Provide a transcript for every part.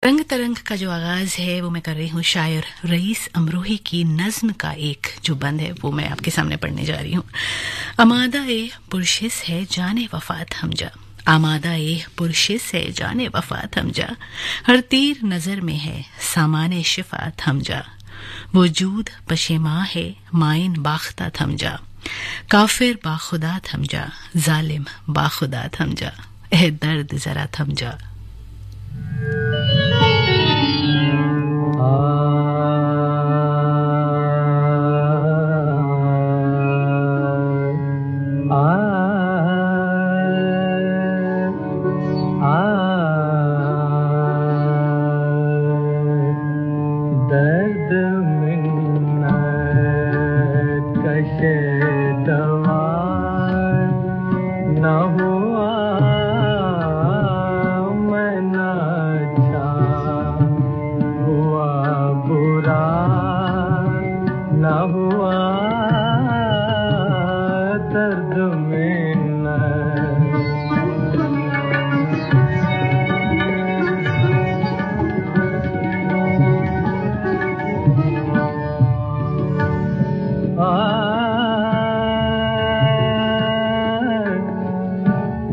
रंग तरंग का जो आगाज है वो मैं कर रही हूँ शायर रईस अमरोही की नज्म का एक जो बंद है वो मैं आपके सामने पढ़ने जा रही हूँ। आमादा ए पुरशिस है जाने वफात हमजा, आमादा ए पुरशिस है जाने वफात हमजा, हर तीर नजर में है सामाने शिफात हमजा, वजूद पशेमा है माइन बाख्ता थमजा, काफिर बाखुदा थमजा, जालिम बाखुदा थमजा, ए दर्द जरा थमजा।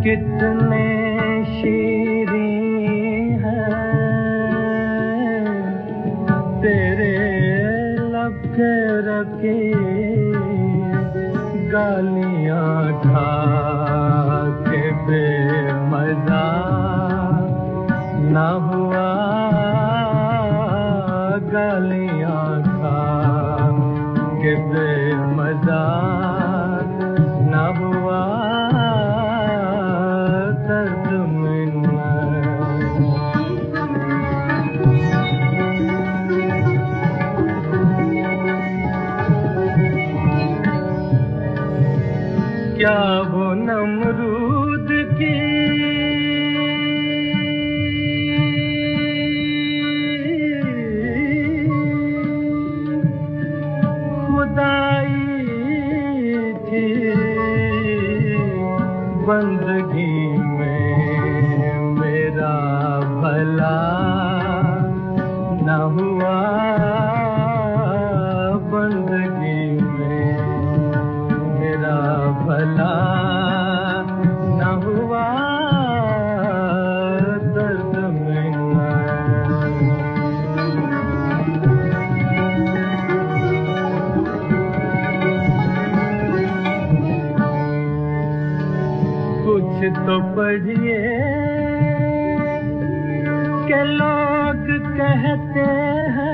कितने शीरीं हैं तेरे लब के रखे गालियां खा के बेमजा ना हुआ, गालियां खा के बेमजा ना हुआ, क्या वो नमरूद की खुदाई थी, बंदगी में मेरा भला न हुआ, बंदगी में मेरा भला न हुआ, दर्द में कुछ तो पढ़िए के लोग कहते हैं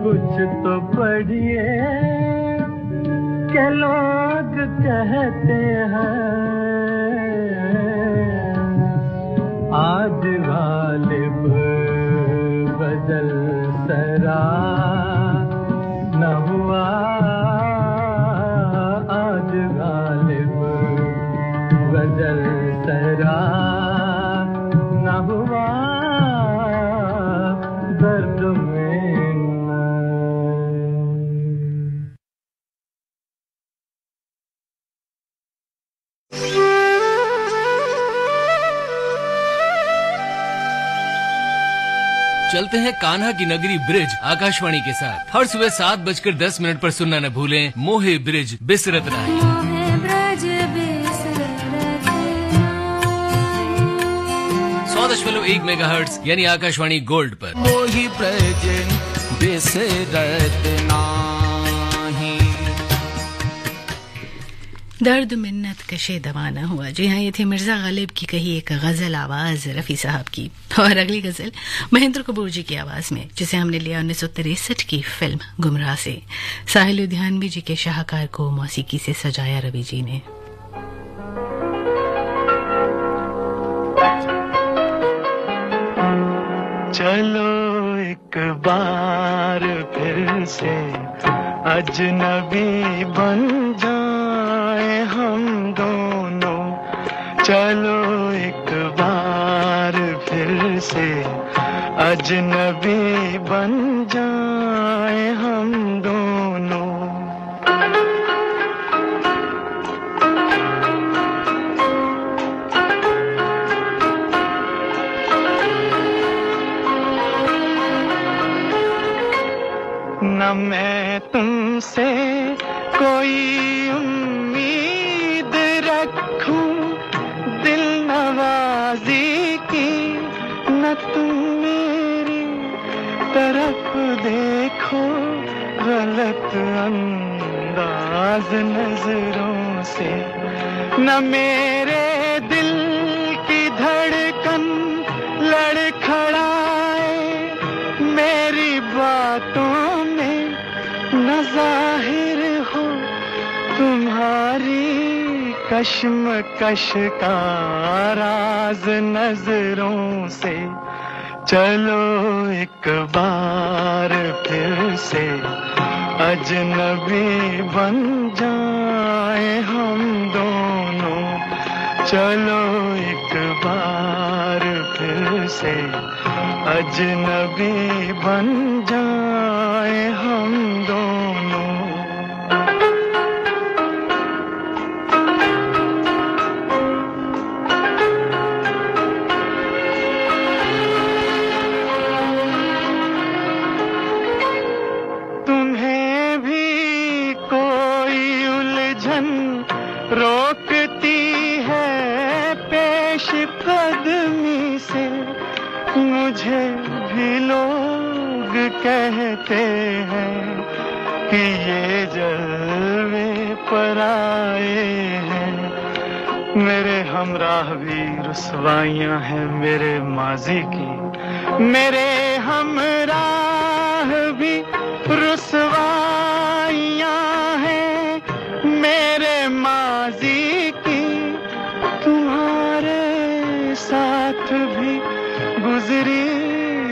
कुछ तो पढ़िए के लोग कहते हैं आज गालिब गजल सरा न हुआ, आज गालिब गजल सरा न हुआ, दर्द में चलते हैं कान्हा की नगरी ब्रिज आकाशवाणी के साथ। हर सुबह 7:10 पर सुनना न भूलें मोहे ब्रिज बिसरत नाही। 100.1 मेगाहर्ट्ज यानी आकाशवाणी गोल्ड पर। मोही ब्रिज बिसरत नाही। दर्द मिन्नत कशे दवा न हुआ। जी हाँ, ये थी मिर्जा गालिब की कही एक गजल आवाज रफी साहब की। और अगली गजल महेंद्र कपूर जी की आवाज में, जिसे हमने लिया 1963 की फिल्म गुमराह से। साहिल लुधियानवी जी के शाहकार को मौसीकी से सजाया रवि जी ने। चलो एक बार फिर से अजनबी बन जाए हम दोनों, चलो एक बार फिर से अजनबी बन जाए न मैं तुमसे कोई उम्मीद रखूं दिल नवाजी की, न तुम मेरी तरफ देखो गलत अंदाज नजरों से, न मेरे दिल की धड़कन लड़खड़ाए मेरी बातों में, न जाहिर हो तुम्हारी कश्मकश का राज नजरों से। चलो एक बार फिर से अजनबी बन जाए हम दोनों, चलो एक बार फिर से अजनबी बन जाए हम दोनों। तुम्हें भी कोई उलझन रोकती है पेश कदमी से, मुझे भी लोग कहते हैं कि ये जलवे पर आए हैं। मेरे हमराह भी रुसवाइयां हैं मेरे माजी की, मेरे हमराह भी रुसवाइयां हैं मेरे माजी की। तुम्हारे साथ भी गुजरी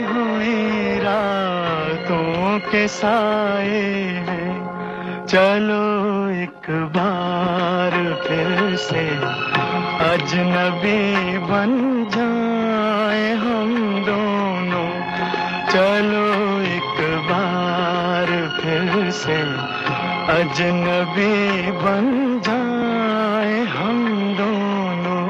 हुई रातों के साए हैं। चलो एक बार फिर से अजनबी बन जाए हम दोनों, चलो एक बार फिर से अजनबी बन जाए हम दोनों।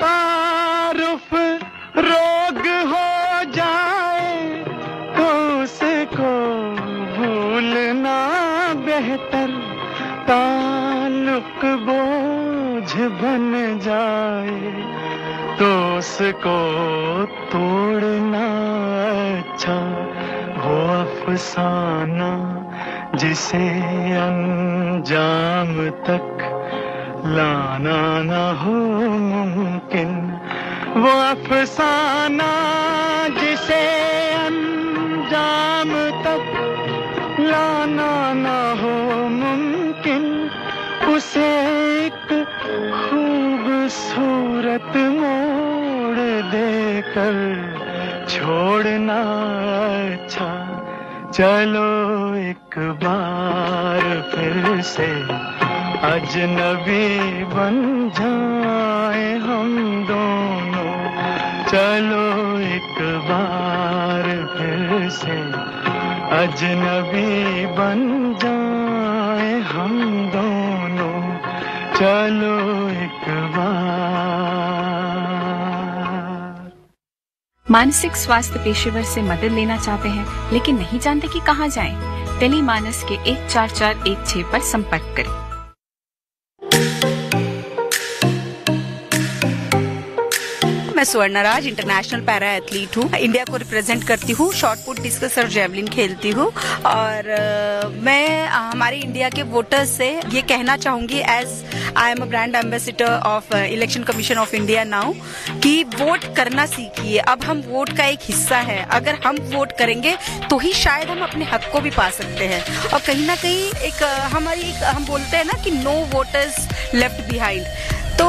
तारुफ रोग हो जाए तो उसको भूलना बेहतर, ताल्लुक बोझ बन जाए तो उसको तोड़ना अच्छा। वो अफसाना जिसे अंजाम तक लाना न हो मुमकिन, वो अफसाना जिसे अंजाम तक लाना न हो मुमकिन, उसे एक खूबसूरत मोड़ देकर छोड़ना अच्छा। चलो एक बार फिर से अजनबी बन जाए हम दोनों, चलो एक बार फिर से अजनबी बन जाए हम दोनों, चलो एक बार। मानसिक स्वास्थ्य पेशेवर से मदद लेना चाहते हैं लेकिन नहीं जानते कि कहां जाएं? टेलीमानस के 14416 पर संपर्क करें। मैं स्वर्णा राज इंटरनेशनल पैरा एथलीट हूँ, इंडिया को रिप्रेजेंट करती हूँ, शॉर्ट पुट, डिस्कस और जेवलिन खेलती हूँ। और मैं हमारे इंडिया के वोटर्स से ये कहना चाहूंगी, as I am a brand ambassador of Election Commission of India now, कि वोट करना सीखिए। अब हम वोट का एक हिस्सा है, अगर हम वोट करेंगे तो ही शायद हम अपने हक को भी पा सकते हैं। और कहीं ना कहीं हम बोलते हैं ना कि नो वोटर्स लेफ्ट बिहाइंड, तो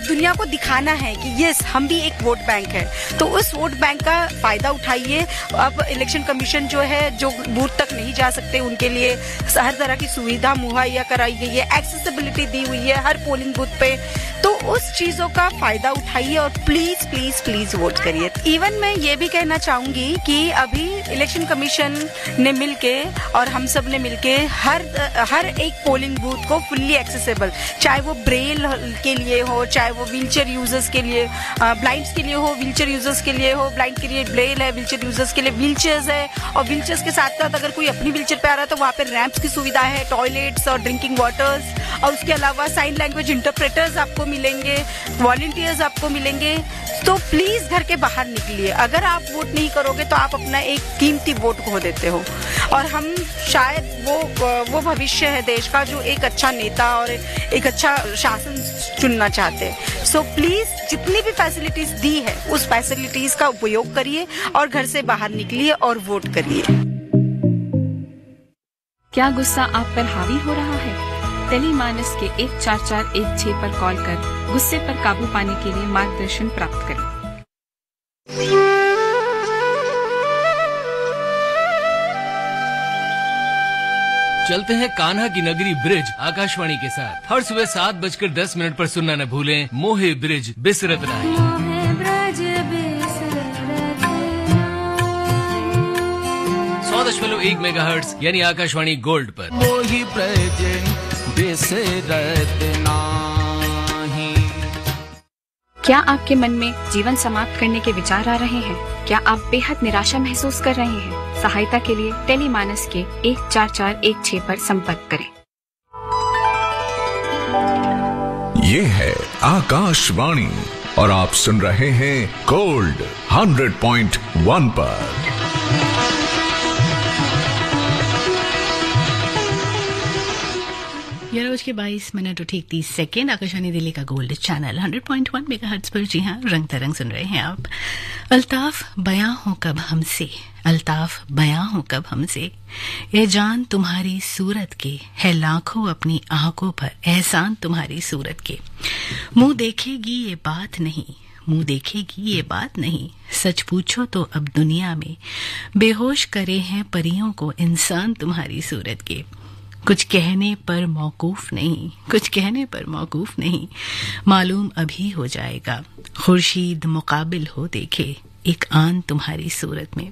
दुनिया को दिखाना है कि यस हम भी एक वोट बैंक है, तो उस वोट बैंक का फायदा उठाइए। अब इलेक्शन कमीशन जो है, जो बूथ तक नहीं जा सकते उनके लिए हर तरह की सुविधा मुहैया कराई गई है, एक्सेसिबिलिटी दी हुई है हर पोलिंग बूथ पे, तो उस चीजों का फायदा उठाइए और प्लीज प्लीज प्लीज वोट करिए। इवन मैं ये भी कहना चाहूंगी कि अभी इलेक्शन कमीशन ने मिलके और हम सब ने मिलके हर एक पोलिंग बूथ को फुल्ली एक्सेसिबल, चाहे वो ब्रेल के लिए हो, चाहे वो व्हीलचेयर यूजर्स के लिए, ब्लाइंड्स के लिए हो, व्हीलचेयर यूजर्स के लिए हो, ब्लाइंड के लिए ब्रेल है, व्हीलचेयर यूजर्स के लिए व्हीलचेयर्स है, और व्हीलचेयर्स के साथ साथ अगर कोई अपनी व्हीलचेयर पे आ रहा है तो वहाँ पे रैंप्स की सुविधा है, टॉयलेट्स और ड्रिंकिंग वाटर्स, और उसके अलावा साइन लैंग्वेज इंटरप्रेटर्स आपको मिलेंगे, वॉलंटियर्स आपको मिलेंगे। तो प्लीज घर के बाहर निकलिए। अगर आप वोट नहीं करोगे तो आप अपना एक कीमती वोट खो देते हो, और हम शायद वो भविष्य है देश का जो एक अच्छा नेता और एक अच्छा शासन चुनना चाहते हैं। सो प्लीज जितनी भी फैसिलिटीज दी है उस फैसिलिटीज का उपयोग करिए और घर से बाहर निकलिए और वोट करिए। क्या गुस्सा आप पर हावी हो रहा है? टेलीमानस के 14416 पर कॉल कर गुस्से पर काबू पाने के लिए मार्गदर्शन प्राप्त करें। चलते हैं कान्हा की नगरी ब्रिज आकाशवाणी के साथ। हर सुबह 7:10 पर सुनना न भूलें मोहे ब्रिज बिसरत राही। 100.1 मेगाहर्ट्ज यानी आकाशवाणी गोल्ड पर। मोहि ब्रज बिसरत नाही। क्या आपके मन में जीवन समाप्त करने के विचार आ रहे हैं? क्या आप बेहद निराशा महसूस कर रहे हैं? सहायता के लिए टेलीमानस के 14416 पर संपर्क करें। ये है आकाशवाणी और आप सुन रहे हैं गोल्ड 100.1 पर। 11:22 और ठीक 30 सेकेंड आकाशवाणी दिल्ली का गोल्ड चैनल 100.1 मेगाहर्ट्ज पर। जी हाँ, रंग तरंग सुन रहे हैं आप। अल्ताफ बयां हो कब हमसे, अल्ताफ बयां हो कब हमसे, ये जान तुम्हारी सूरत के है लाखों अपनी आंखों पर एहसान तुम्हारी सूरत के। मुंह देखेगी ये बात नहीं, मुंह देखेगी ये बात नहीं, सच पूछो तो अब दुनिया में बेहोश करे हैं परियों को इंसान तुम्हारी सूरत के। कुछ कहने पर मौकूफ नहीं, कुछ कहने पर मौकूफ नहीं, मालूम अभी हो जाएगा खुर्शीद मुकाबिल हो देखे एक आन तुम्हारी सूरत में।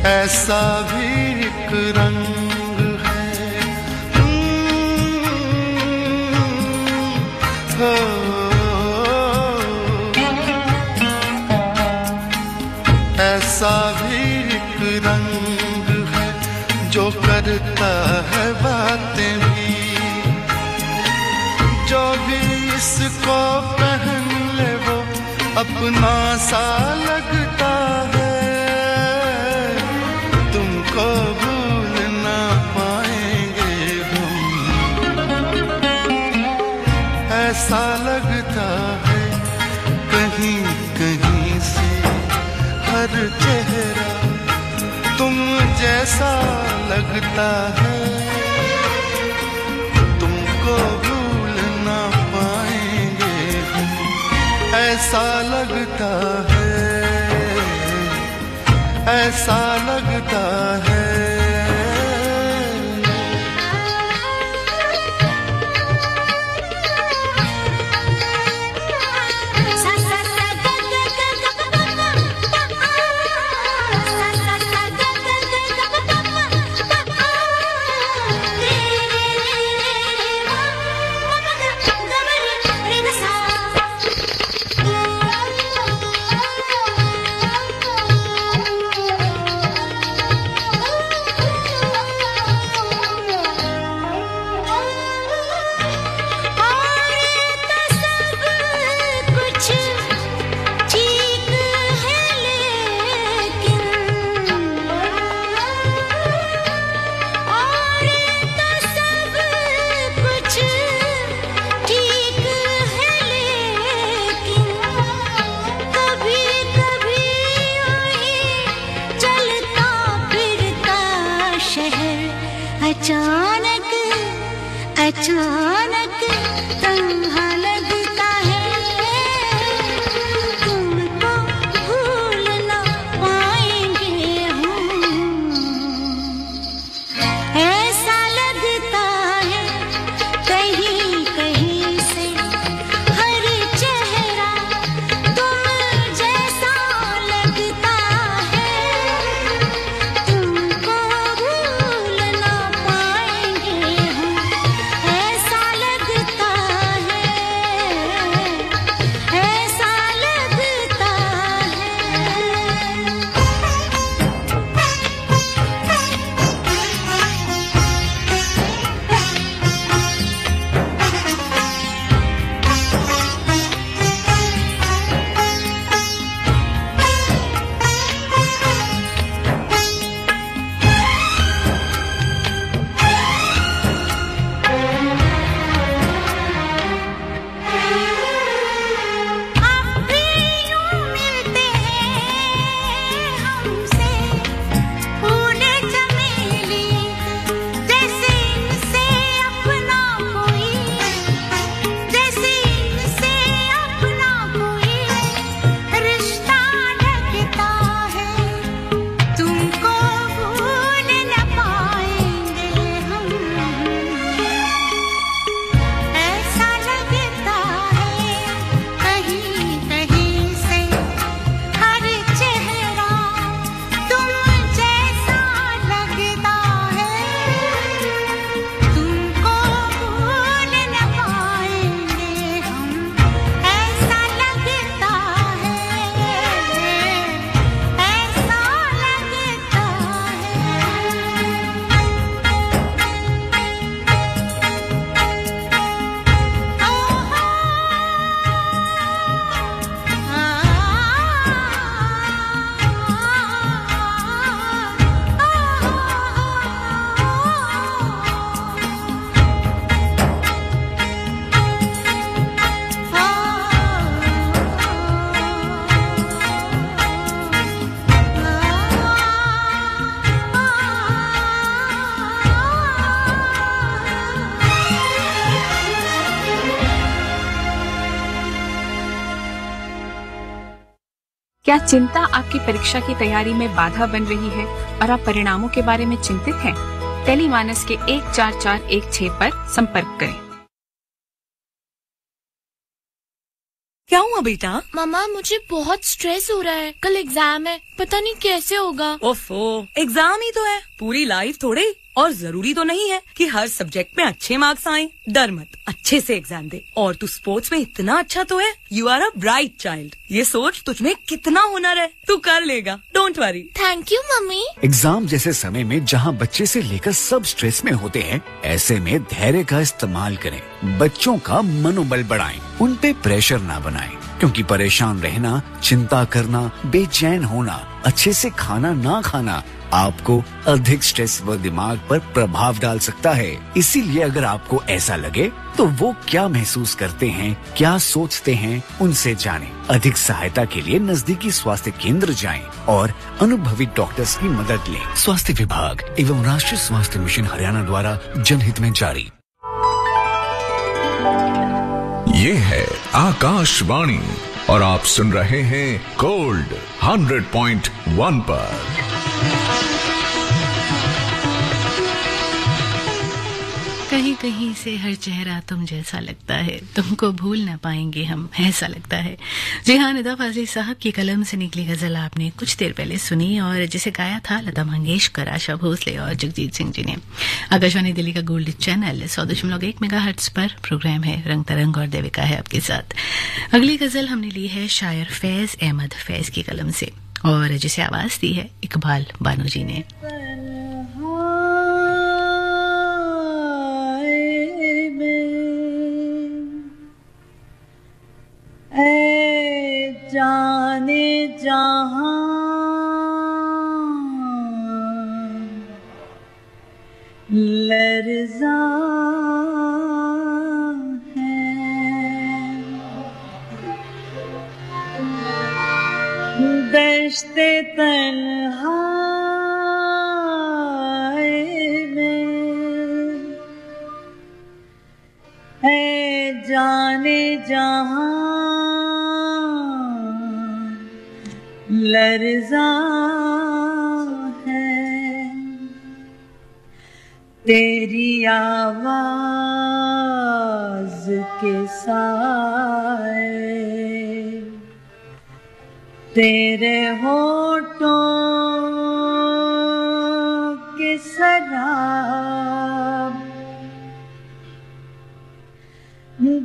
ऐसा भी एक रंग है हो, ऐसा भी एक रंग है जो करता है बातें भी, जो भी इसको पहन ले वो अपना सा लगता है। तुमको भूलना हर चेहरा तुम जैसा लगता है, तुमको भूल ना पाएंगे हम, ऐसा लगता है, ऐसा लगता है। अचानक तन्हा लगता है, तुमको भूल ना पाएंगे हम, ऐसा लगता है कहीं कहीं से हर चेहरा तुम जैसा लगता है, तुमको भूल ना पाएंगे हम, ऐसा लगता है, ऐसा लगता अब भी यूं मिलते हैं हमसे फूल चमेली, जैसे इनसे अपना कोई, जैसे इनसे अपना कोई रिश्ता लगता है, तुमको भूल न पाएंगे हम, ऐसा लगता है कहीं कहीं से हर चेहरा तुम जैसा लगता है, तुमको भूल न पाएंगे हम, ऐसा लगता है, ऐसा लगता क्या चिंता आपकी परीक्षा की तैयारी में बाधा बन रही है और आप परिणामों के बारे में चिंतित हैं? टेलीमानस के 14416 पर संपर्क करें। क्या हुआ बेटा? मम्मा मुझे बहुत स्ट्रेस हो रहा है, कल एग्जाम है, पता नहीं कैसे होगा। ओफो, एग्जाम ही तो है, पूरी लाइफ थोड़े। और जरूरी तो नहीं है कि हर सब्जेक्ट में अच्छे मार्क्स आए। डर मत, अच्छे से एग्जाम दे। और तू स्पोर्ट्स में इतना अच्छा तो है, you are a bright child. ये सोच तुझमें कितना हुनर है, तू कर लेगा, don't worry. Thank you mummy. Exam जैसे समय में जहां बच्चे से लेकर सब स्ट्रेस में होते हैं, ऐसे में धैर्य का इस्तेमाल करें। बच्चों का मनोबल बढ़ाएं, उन पे प्रेशर ना बनाएं, क्योंकि परेशान रहना, चिंता करना, बेचैन होना, अच्छे से खाना ना खाना आपको अधिक स्ट्रेस व दिमाग पर प्रभाव डाल सकता है। इसीलिए अगर आपको ऐसा लगे तो वो क्या महसूस करते हैं, क्या सोचते हैं, उनसे जानें। अधिक सहायता के लिए नजदीकी स्वास्थ्य केंद्र जाएं और अनुभवी डॉक्टर्स की मदद लें। स्वास्थ्य विभाग एवं राष्ट्रीय स्वास्थ्य मिशन हरियाणा द्वारा जनहित में जारी। ये है आकाशवाणी और आप सुन रहे हैं गोल्ड 100.1 पर। कहीं कहीं से हर चेहरा तुम जैसा लगता है, तुमको भूल ना पाएंगे हम, ऐसा लगता है। जी हाँ, निदा फाजली साहब की कलम से निकली गजल आपने कुछ देर पहले सुनी और जिसे गाया था लता मंगेशकर, आशा भोसले और जगजीत सिंह जी ने। आकाशवाणी दिल्ली का गोल्ड चैनल 100.1 मेगाहर्ट्ज पर प्रोग्राम है रंग तरंग और देविका है आपके साथ। अगली गजल हमने ली है शायर फैज अहमद फैज की कलम से और जिसे आवाज दी है इकबाल बानो जी ने। जाने जहां लर्ज़ा है, दश्ते तन्हाई में है जाने जहां लर्ज़ा है, तेरी आवाज़ के साए, तेरे होठों के शराब,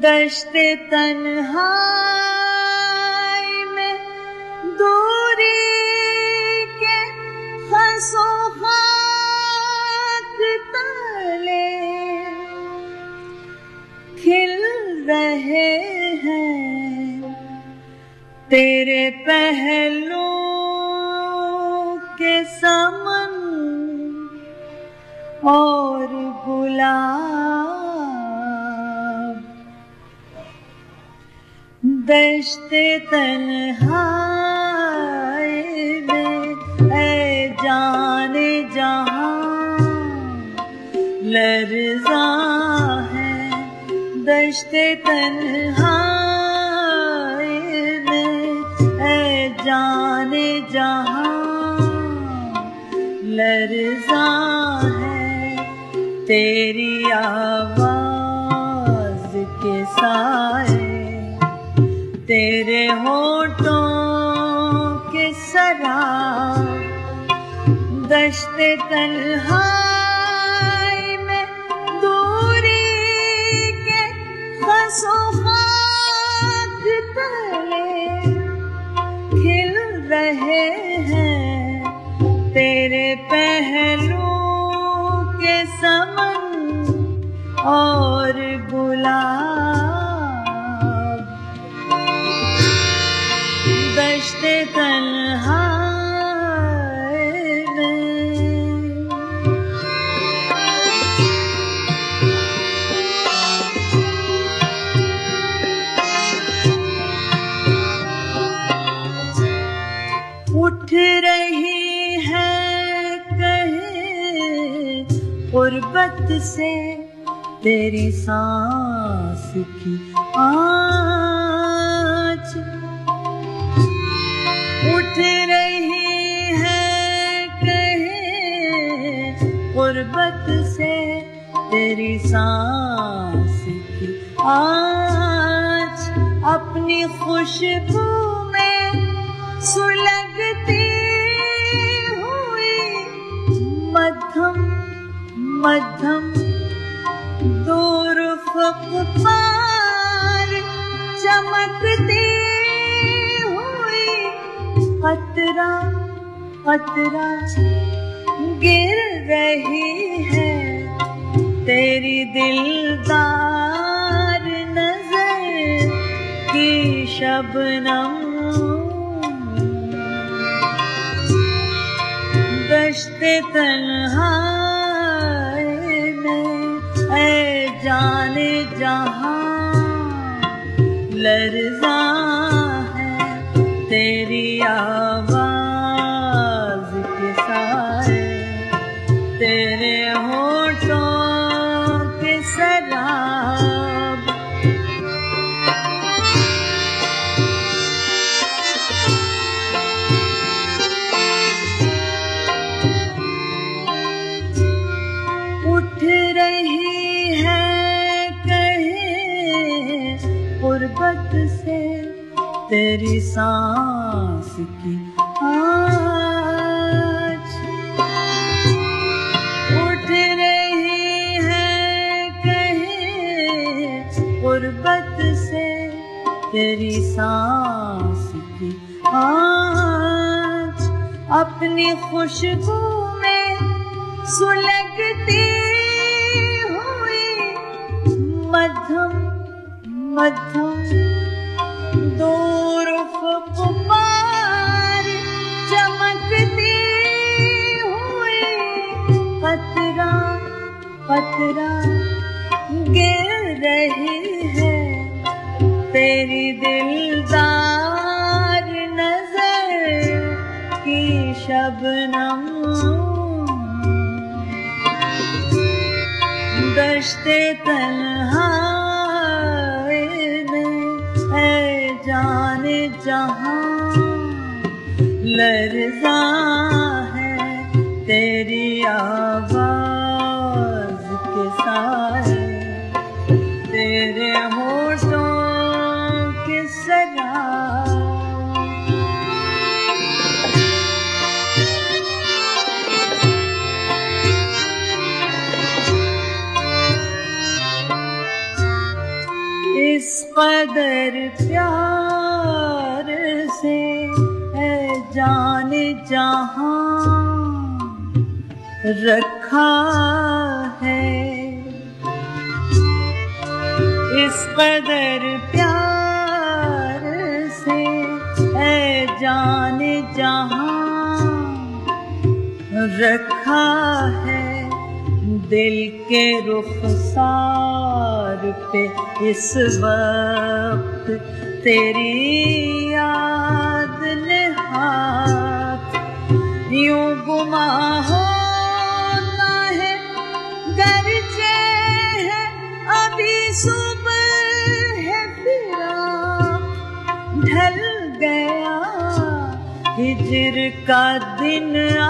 दश्ते तन्हाई में दूरी के खसो खाक तले खिल रहे हैं, तेरे पहलू के समन और गुलाब, दश्ते तन्हाई में है जाने जहां लर्ज़ा है, दश्ते तन्हाई में है जाने जहां लर्ज़ा है, तेरी आवाज़ के साए, तेरे होठों के शराब, दश्ते तन्हाई में दूरी के खसो खाक तले खिल रहे हैं, तेरे पहलू के समन और गुलाब, दश्ते तन्हाई में। उठ रही है कहीं गुर्बत से तेरी सांस की आँच, उठ रही है कहीं गुर्बत से तेरी सांस की आँच, अपनी खुशबू में सुलगती हुई मध्यम मध्यम दूर फ़क़ पार चमकती हुई, कतरा कतरा गिर रही है, तेरी दिलदार नजर की शबनम, दश्ते तन्हाई में ऐ जाने जहां लर्ज़ा है तेरी आवाज़ के साए, तेरे होठों के शराब। उठ रही है कहीं गुर्बत से तेरी सांस की आँच, उठ रही है कहीं गुर्बत से तेरी सांस की आँच, अपनी खुशबू में सुलगती हुई मध्यम मध्यम दूर उफ़क़ पार चमकती हुई कतरा कतरा गिर रही है तेरी दिलदार नजर की शबनम। दश्ते तन्हाई में ऐ जाने जहां लर्ज़ा है तेरी आवाज़ के साए, तेरे होठों के शराब। इस कदर प्यार से है जाने जहां रखा है, इस कदर प्यार से है जाने जहां रखा है, दिल के रुखसार पे इस वक्त तेरी याद ने हाथ यूं गुमा होता है, गरजे है अभी सुबह है फिराक, ढल गया हिज्र का दिन आ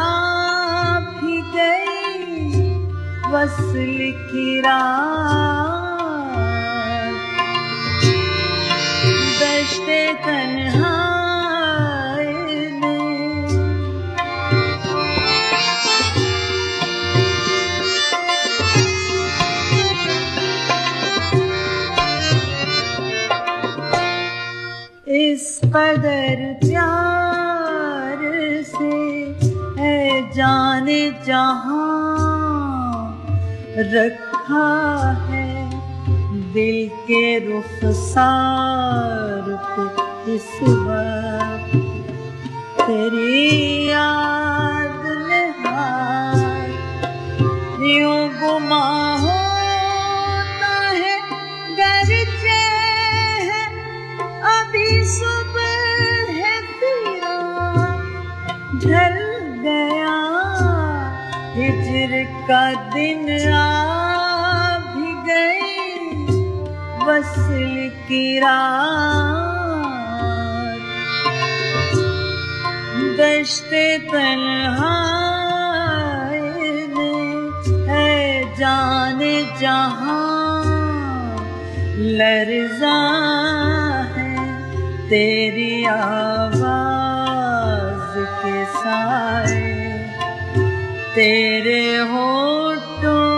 भी गई वस्ल की रात। दश्ते तन्हाई में इस कदर प्यार से है जाने जहां रखा है, दिल के रुखसार पे इस वक्त तेरी याद ने हाथ यूं गुमा होता है, गरजे है अभी सुबह है फिराक, ढल गया हिज्र का दिन आ भी गई वस्ल की रात। दश्ते तन्हाई में है जाने जहां लर्ज़ा है तेरी आवाज़ के साए, तेरे होठों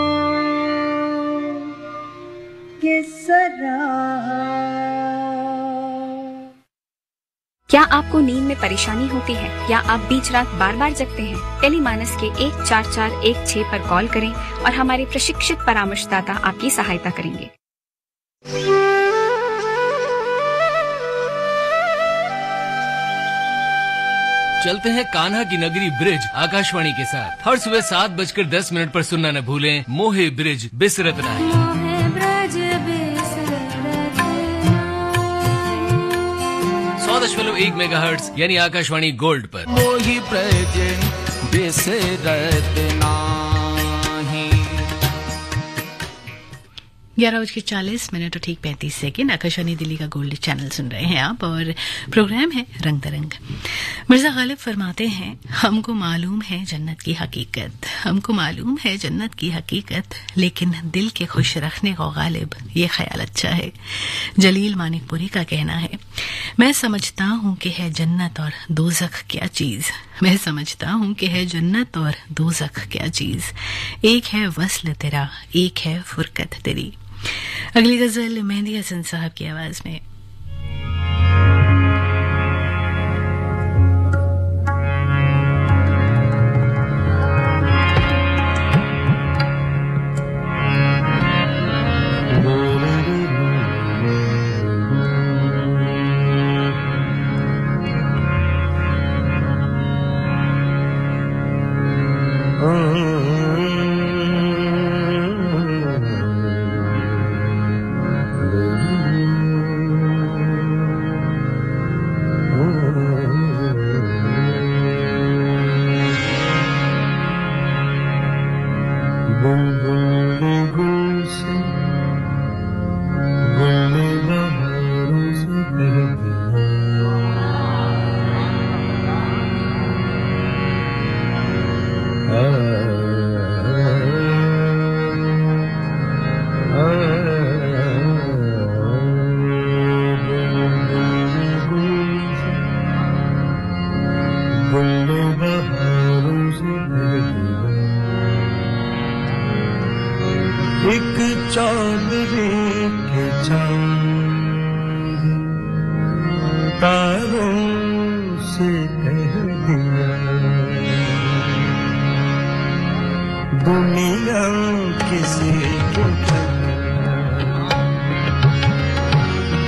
के शराब। क्या आपको नींद में परेशानी होती है या आप बीच रात बार बार जगते हैं? टेलीमानस के 14416 पर कॉल करें और हमारे प्रशिक्षित परामर्शदाता आपकी सहायता करेंगे। चलते हैं कान्हा की नगरी ब्रिज आकाशवाणी के साथ। हर सुबह 7:10 पर सुनना न भूलें मोहे ब्रिज बिसरत राही। 100.1 मेगाहर्ट्ज यानी आकाशवाणी गोल्ड पर। मोहि ब्रज बिसरत नाही। 11:40 और ठीक 35 आकाशवाणी दिल्ली का गोल्ड चैनल सुन रहे हैं आप और प्रोग्राम है रंग तरंग। मिर्जा गालिब फरमाते हैं, हमको मालूम है जन्नत की हकीकत, हमको मालूम है जन्नत की हकीकत, लेकिन दिल के खुश रखने को गालिब ये ख्याल अच्छा है। जलील मानिकपुरी का कहना है, मैं समझता हूँ कि है जन्नत और दोज़ख क्या चीज, मैं समझता हूँ कि है जन्नत और दोज़ख क्या चीज, एक है वस्ल तेरा, एक है फुरकत तेरी। अगली गजल मेहंदी हसन साहब की आवाज में।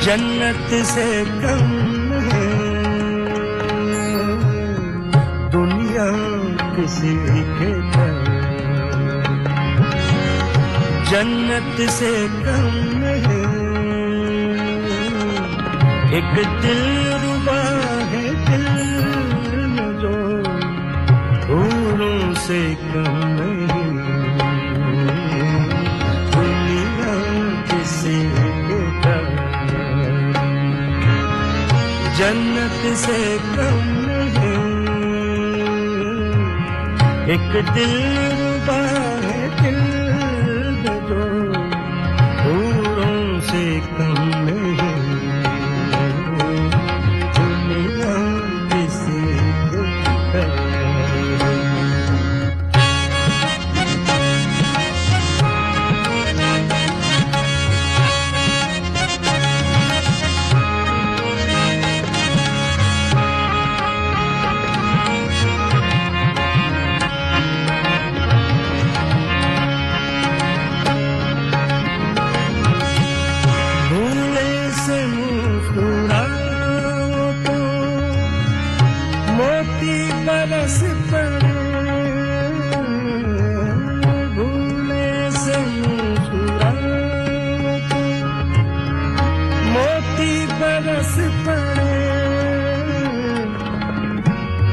जन्नत से कम है दुनिया किसी के पास, जन्नत से कम है एक दिल रुबा है दिल जो हूरों से कम नहीं, दुनिया किसी के पास जन्नत से कम है एक दिल रुबा है दिल जो हूरों से कम नहीं, दुनिया किसी के पास।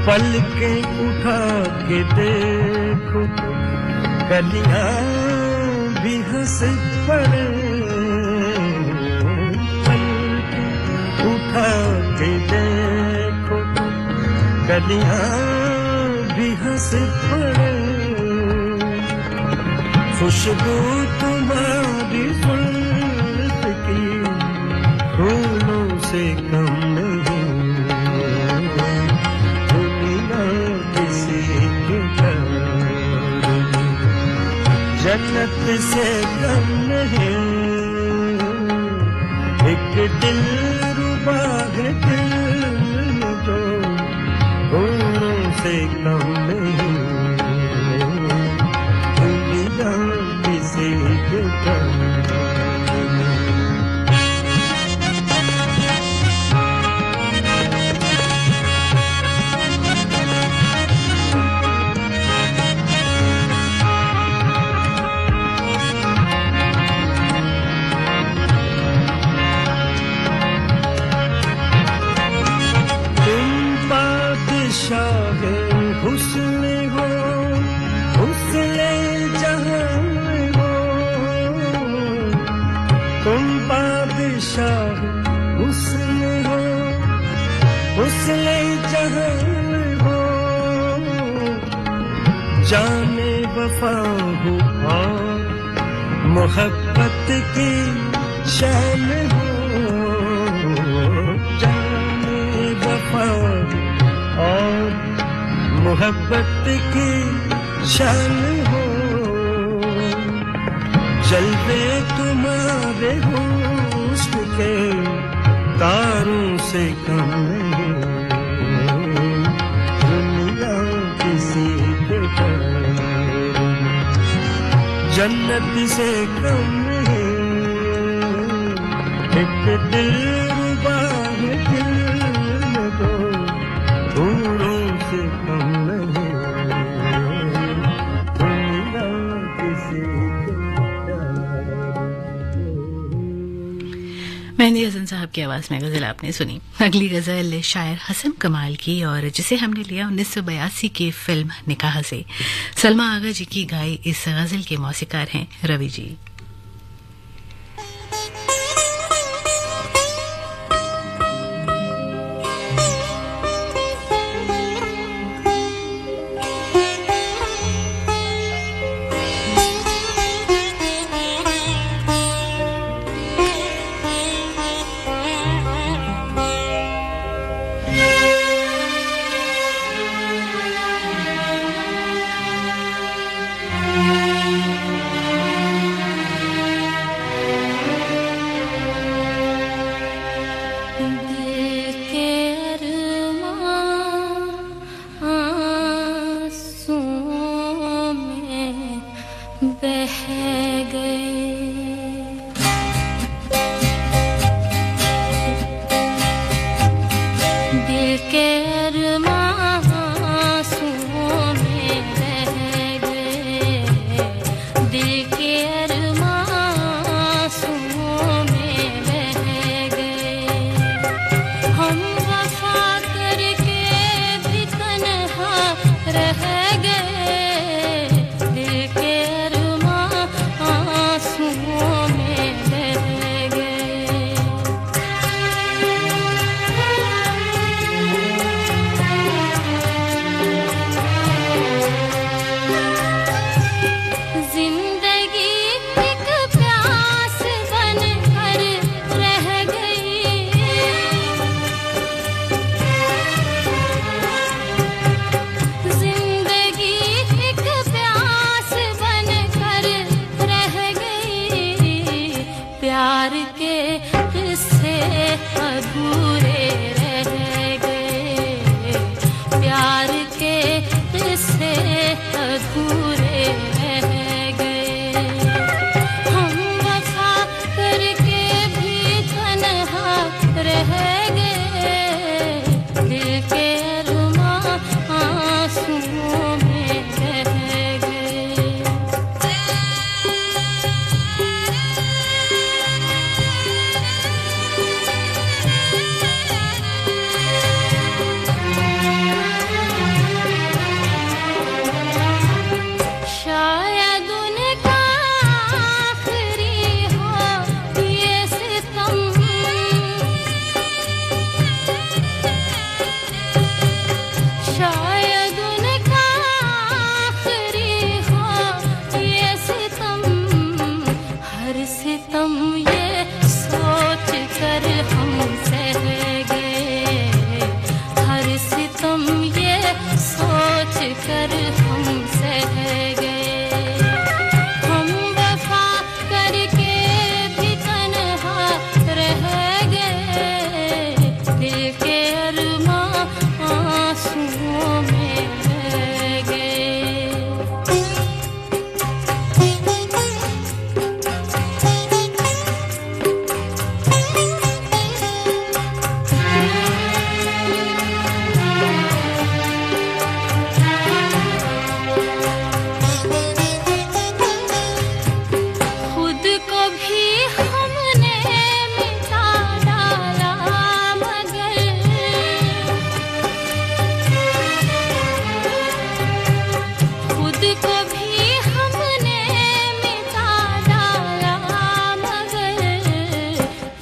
पलके उठा के देखो कलियां भी हंस पड़े, पलके उठा के देखो कलियां भी हंस पड़े, खुशबू तुम्हारी जुल्फ की फूलों से कम नहीं, जन्नत से कम है एक दिल रुबा है दिल जो हूरों से कम नहीं, दुनिया किसी के कम। जहान हो, जाने वफा हो और मोहब्बत की शान हो, जाने वफा और मोहब्बत की शान हो, जलवे तुम्हारे हुस्न के तारों से कम नहीं, दुनिया किसी के प्यार में जन्नत से कम नहीं, एक दिलरुबा है दिल में दो फूलों से कम नहीं, दुनिया किसी के मेहंदी हसन साहब की आवाज में गजल आपने सुनी। अगली गजल शायर हसन कमाल की और जिसे हमने लिया 1982 की फिल्म निकाह से। सलमा आगा जी की गाई इस गजल के मौसीकार हैं रवि जी।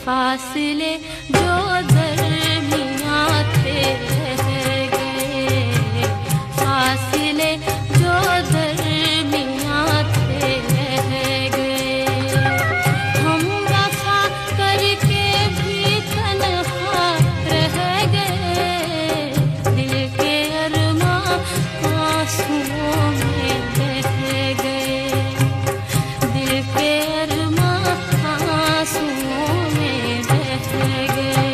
फासले जो दरमियां थे रह गए। आंसुओं में बह गए, दिल के अरमां आंसुओं में बह गए।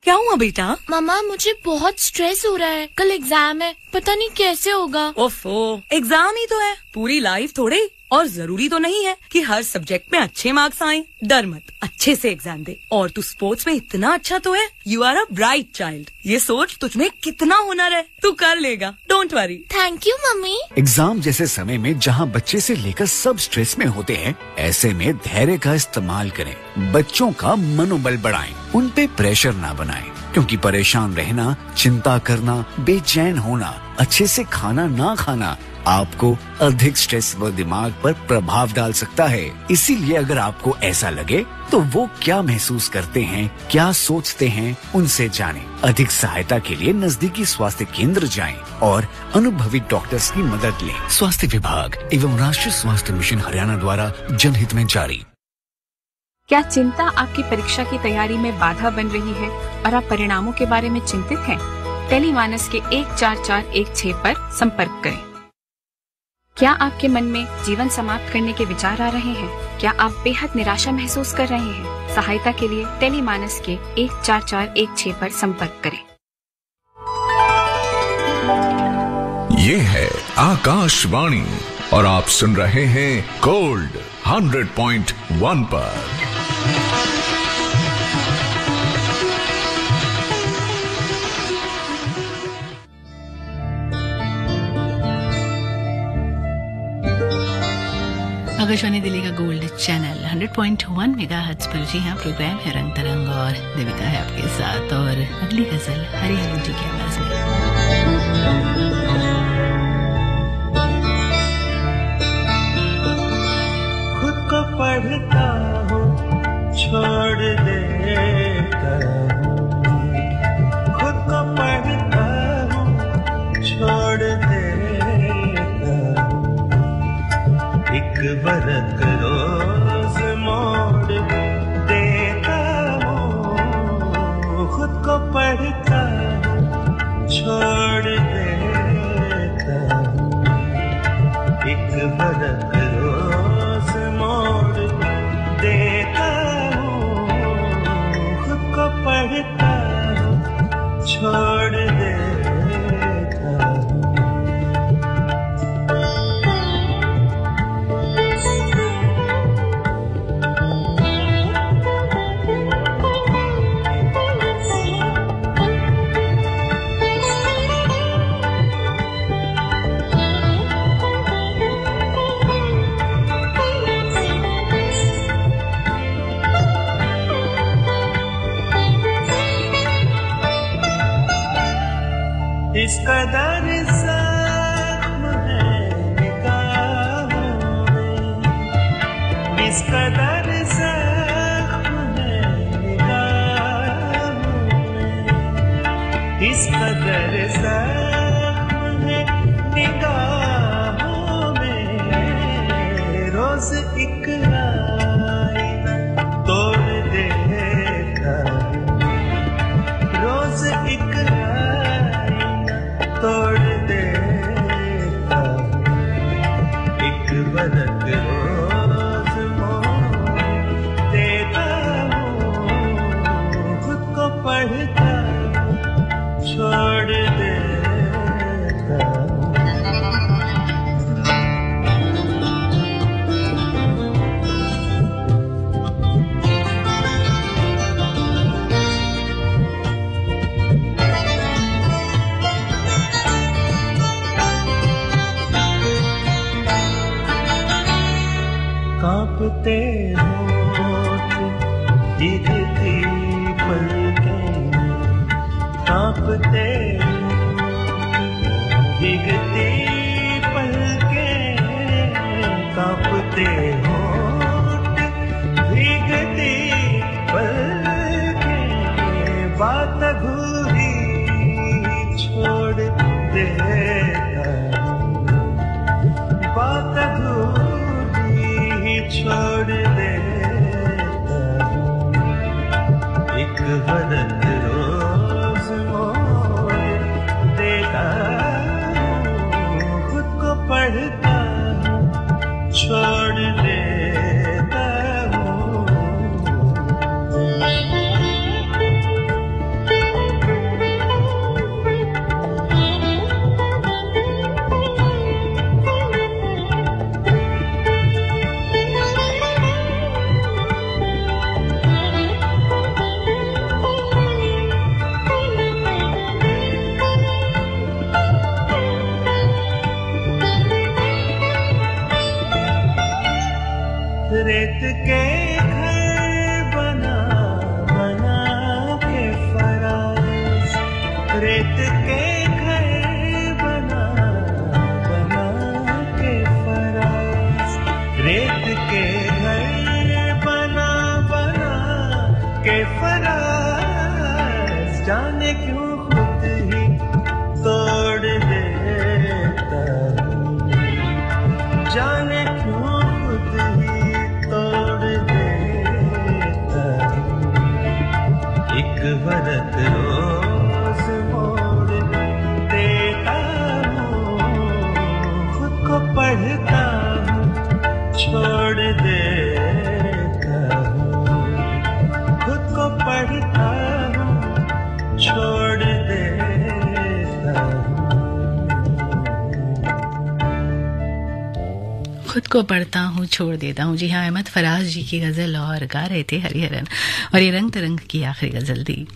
क्या हुआ बेटा? मामा मुझे बहुत स्ट्रेस हो रहा है, कल एग्जाम है, पता नहीं कैसे होगा। ओफो, एग्जाम ही तो है, पूरी लाइफ थोड़े। और जरूरी तो नहीं है कि हर सब्जेक्ट में अच्छे मार्क्स आए। डर मत, अच्छे से एग्जाम दे। और तू स्पोर्ट्स में इतना अच्छा तो है, you are a bright child. ये सोच तुझमें कितना हुनर है, तू कर लेगा, don't worry. Thank you mummy. Exam जैसे समय में जहां बच्चे से लेकर सब स्ट्रेस में होते हैं, ऐसे में धैर्य का इस्तेमाल करें। बच्चों का मनोबल बढ़ाएं, उन पे प्रेशर ना बनाएं, क्योंकि परेशान रहना, चिंता करना, बेचैन होना, अच्छे से खाना ना खाना आपको अधिक स्ट्रेस व दिमाग पर प्रभाव डाल सकता है। इसीलिए अगर आपको ऐसा लगे तो वो क्या महसूस करते हैं, क्या सोचते हैं, उनसे जानें। अधिक सहायता के लिए नजदीकी स्वास्थ्य केंद्र जाएं और अनुभवी डॉक्टर्स की मदद लें। स्वास्थ्य विभाग एवं राष्ट्रीय स्वास्थ्य मिशन हरियाणा द्वारा जनहित में जारी। क्या चिंता आपकी परीक्षा की तैयारी में बाधा बन रही है और आप परिणामों के बारे में चिंतित हैं? टेलीमानस के 14416 पर संपर्क करें। क्या आपके मन में जीवन समाप्त करने के विचार आ रहे हैं? क्या आप बेहद निराशा महसूस कर रहे हैं? सहायता के लिए टेलीमानस के 14416 पर संपर्क करें। ये है आकाशवाणी और आप सुन रहे हैं गोल्ड 100.1 पर। आकाशवाणी दिल्ली का गोल्ड चैनल 100.1 मेगाहर्ट्ज पर। जी हाँ, प्रोग्राम है रंग तरंग और देविका है आपके साथ। और अगली गजल हरिहरन जी की आवाज में। खुद को पढ़ता हूँ, छोड़ देता हूँ, खुद को पढ़ता हूँ, छोड़ देता हूँ, एक बरक रोज मोड़ देता हूँ, खुद को पढ़ता हूँ, छोड़ देता हूँ, एक बरक रोज मोड़ देता हूँ, खुद को पढ़ता हूँ, छोड़ देता हूँ। इस कदर जख्म है निगाहों में, इस कदर जख्म है निगाहों में, इस कदर जख्म है निगाहों में, रोज एक आईना तोड़ देता हूँ, रोज एक तोड़ देता हूँ, एक बरक रोज मोड़ देता हूँ, खुद को पढ़ता हूँ, छोड़ देता हूँ। कांपते होठ भीगती पलकें, कांपते भीगती पलकें, कांपते होठ भीगती पलकें, बात अधूरी छोड़ देता हूँ, बात अधूरी छोड़ देता हूँ, एक बरक रोज मोड़ देता देता हूँ, खुद को पढ़ता हूँ, छोड़ देता हूँ। रेत के घर बना बना के फराज, रेत के घर बना बना के फराज, रेत के घर बना बना के फराज, जाने क्यों खुद ही तोड़ देता हूँ, जाने क्यों खुद ही तोड़ देता हूँ। एक वरत रोज मोड़ देता हूँ, खुद को पढ़ता हूँ, छोड़ देता हूँ, खुद को पढ़ता हूँ, छोड़ देता हूँ। खुद को पढ़ता हूँ छोड़ देता हूँ। जी हाँ, अहमद फराज जी की गजल और गा रहे थे हरिहरन, और ये रंग तरंग की आखिरी गजल थी।